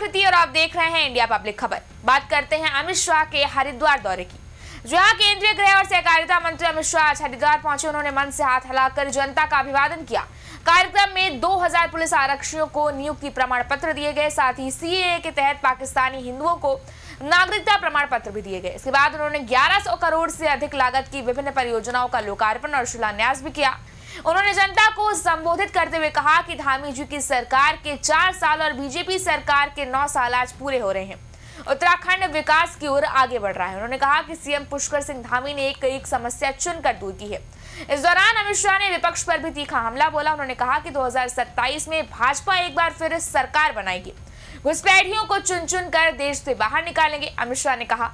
आकृति और आप देख रहे हैं इंडिया पब्लिक खबर। बात करते हैं अमित शाह के हरिद्वार दौरे की। जहां केंद्रीय गृह और सहकारिता मंत्री अमित शाह आज हरिद्वार पहुंचे। उन्होंने मन से हाथ हिलाकर जनता का अभिवादन किया। कार्यक्रम में 2000 पुलिस आरक्षियों को नियुक्ति प्रमाण पत्र दिए गए। साथ ही सीएए के तहत पाकिस्तानी हिंदुओं को नागरिकता प्रमाण पत्र भी दिए गए। इसके बाद उन्होंने 1100 करोड़ से अधिक लागत की विभिन्न परियोजनाओं का लोकार्पण और शिलान्यास भी किया। उन्होंने जनता को संबोधित करते हुए कहा कि धामी जी की सरकार के 4 साल और बीजेपी सरकार के 9 साल आज पूरे हो रहे हैं। उत्तराखंड विकास की ओर आगे बढ़ रहा है। उन्होंने कहा कि सीएम पुष्कर सिंह धामी ने एक समस्या चुनकर दूर की है। इस दौरान अमित शाह ने विपक्ष पर भी तीखा हमला बोला। उन्होंने कहा कि 2027 में भाजपा एक बार फिर सरकार बनाएगी। घुसपैठियों को चुन चुन कर देश से बाहर निकालेंगे। अमित शाह ने कहा,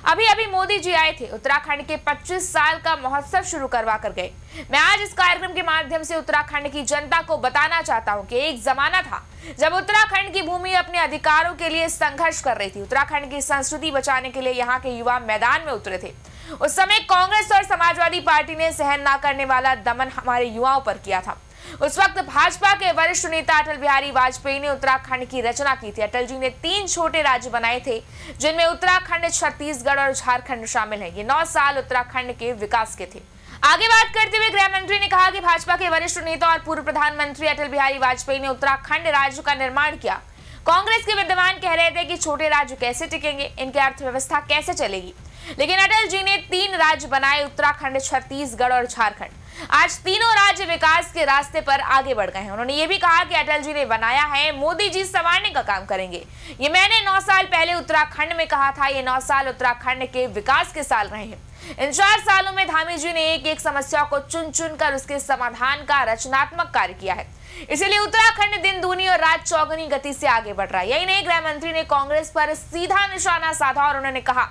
अभी अभी मोदी जी आए थे, उत्तराखंड के 25 साल का महोत्सव शुरू करवा कर गए। मैं आज इस कार्यक्रम के माध्यम से उत्तराखंड की जनता को बताना चाहता हूं कि एक जमाना था जब उत्तराखंड की भूमि अपने अधिकारों के लिए संघर्ष कर रही थी। उत्तराखंड की संस्कृति बचाने के लिए यहाँ के युवा मैदान में उतरे थे। उस समय कांग्रेस और समाजवादी पार्टी ने सहन न करने वाला दमन हमारे युवाओं पर किया था। उस वक्त भाजपा के वरिष्ठ नेता अटल बिहारी वाजपेयी ने उत्तराखंड की रचना की थी। अटल जी ने 3 छोटे राज्य बनाए थे, जिनमें उत्तराखंड, छत्तीसगढ़ और झारखंड शामिल हैं। ये 9 साल उत्तराखंड के विकास के थे। आगे बात करते हुए गृह मंत्री ने कहा कि भाजपा के वरिष्ठ नेता और पूर्व प्रधानमंत्री अटल बिहारी वाजपेयी ने उत्तराखंड राज्य का निर्माण किया। कांग्रेस के विद्वान कह रहे थे कि छोटे राज्य कैसे टिकेंगे, इनकी अर्थव्यवस्था कैसे चलेगी, लेकिन अटल जी ने 3 राज्य बनाए, उत्तराखंड, छत्तीसगढ़ और झारखंड। आज तीनों राज्य विकास के रास्ते पर आगे बढ़ गए हैं। उन्होंने ये भी कहा कि अटल जी ने बनाया है, मोदी जी संवारने का काम करेंगे। ये मैंने 9 साल पहले उत्तराखंड में कहा था। ये 9 साल उत्तराखंड के विकास के साल रहे हैं। इन 4 सालों में धामी जी ने एक समस्या को चुन चुन कर उसके समाधान का रचनात्मक कार्य किया है। इसीलिए उत्तराखंड दिन दूनी और रात चौगुनी गति से आगे बढ़ रहा है। यही नहीं, गृह मंत्री ने कांग्रेस पर सीधा निशाना साधा और उन्होंने कहा,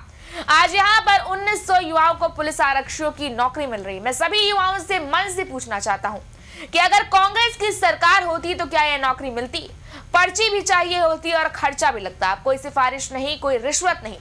आज यहाँ पर 1900 युवाओं को पुलिस आरक्षियों की नौकरी मिल रही है। मैं सभी युवाओं से मन से पूछना चाहता हूँ कि अगर कांग्रेस की सरकार होती तो क्या यह नौकरी मिलती? पर्ची भी चाहिए होती और खर्चा भी लगता। कोई सिफारिश नहीं, कोई रिश्वत नहीं।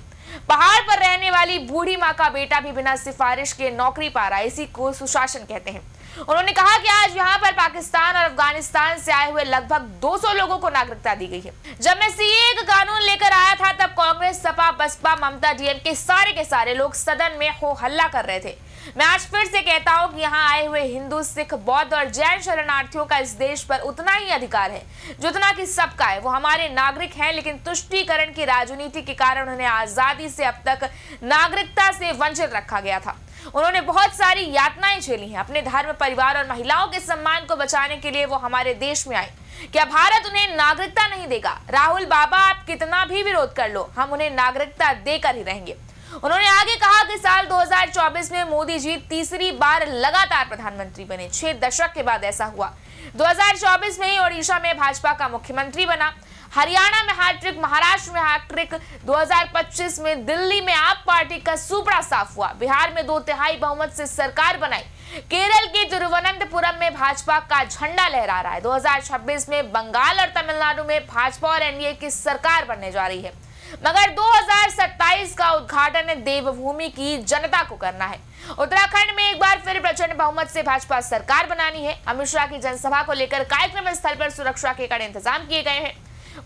पहाड़ पर रहने वाली बूढ़ी माँ का बेटा भी बिना सिफारिश के नौकरी पा रहा है। इसी को सुशासन कहते हैं। उन्होंने कहा कि आज यहाँ पर पाकिस्तान और अफगानिस्तान से आए हुए लगभग 200 लोगों को नागरिकता दी गई है। जब मैं सीएए का कानून लेकर आया था तब कांग्रेस, सपा, बसपा, ममता, डीएमके सारे के सारे लोग सदन में हो हल्ला कर रहे थे। मैं आज फिर से कहता हूँ कि यहाँ आए हुए हिंदू, सिख, बौद्ध और जैन शरणार्थियों का इस देश पर उतना ही अधिकार है जितना कि सबका है। वो हमारे नागरिक हैं, लेकिन तुष्टीकरण की राजनीति के कारण उन्हें आजादी से अब तक नागरिकता से वंचित रखा गया था। उन्होंने बहुत सारी यातनाएं झेली हैं। अपने धर्म, परिवार और महिलाओं के सम्मान को बचाने के लिए वो हमारे देश में आए। क्या भारत उन्हें नागरिकता नहीं देगा? राहुल बाबा, आप कितना भी विरोध कर लो, हम उन्हें नागरिकता देकर ही रहेंगे। उन्होंने आगे कहा कि साल 2024 में मोदी जी तीसरी बार लगातार प्रधानमंत्री बने। 6 दशक के बाद ऐसा हुआ। 2024 में ही ओडिशा में भाजपा का मुख्यमंत्री बना, हरियाणा में हैट्रिक, महाराष्ट्र में हैट्रिक, 2025 में दिल्ली में आप पार्टी का सुपड़ा साफ हुआ, बिहार में 2/3 बहुमत से सरकार बनाई, केरल के तिरुवनंतपुरम में भाजपा का झंडा लहरा रहा है। 2026 में बंगाल और तमिलनाडु में भाजपा और एनडीए की सरकार बनने जा रही है। मगर 2027 का उद्घाटन देवभूमि की जनता को करना है। उत्तराखंड में एक बार फिर प्रचंड बहुमत से भाजपा सरकार बनानी है। अमित शाह की जनसभा को लेकर कार्यक्रम स्थल पर सुरक्षा के कड़े इंतजाम किए गए हैं।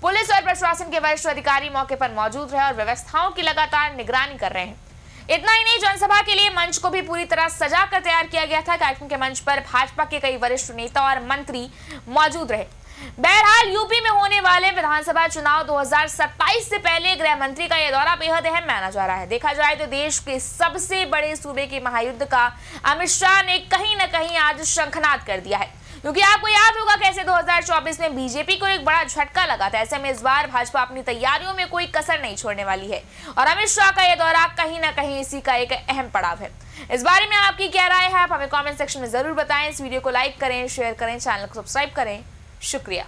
पुलिस और प्रशासन के वरिष्ठ अधिकारी मौके पर मौजूद रहे और व्यवस्थाओं की लगातार निगरानी कर रहे हैं। इतना ही नहीं, जनसभा के लिए मंच को भी पूरी तरह सजा कर तैयार किया गया था। कार्यक्रम के मंच पर भाजपा के कई वरिष्ठ नेता और मंत्री मौजूद रहे। बहरहाल, यूपी में होने वाले विधानसभा चुनाव 2027 से पहले गृह मंत्री का यह दौरा बेहद अहम माना जा रहा है। देखा जाए तो देश के सबसे बड़े सूबे के महायुद्ध का अमित शाह ने कहीं न कहीं आज शंखनाद कर दिया है, क्योंकि आपको याद होगा कैसे 2024 में बीजेपी को एक बड़ा झटका लगा था। ऐसे में इस बार भाजपा अपनी तैयारियों में कोई कसर नहीं छोड़ने वाली है और अमित शाह का यह दौरा कहीं ना कहीं इसी का एक अहम पड़ाव है। इस बारे में आपकी क्या राय है, आप हमें कमेंट सेक्शन में जरूर बताएं। इस वीडियो को लाइक करें, शेयर करें, चैनल को सब्सक्राइब करें। शुक्रिया।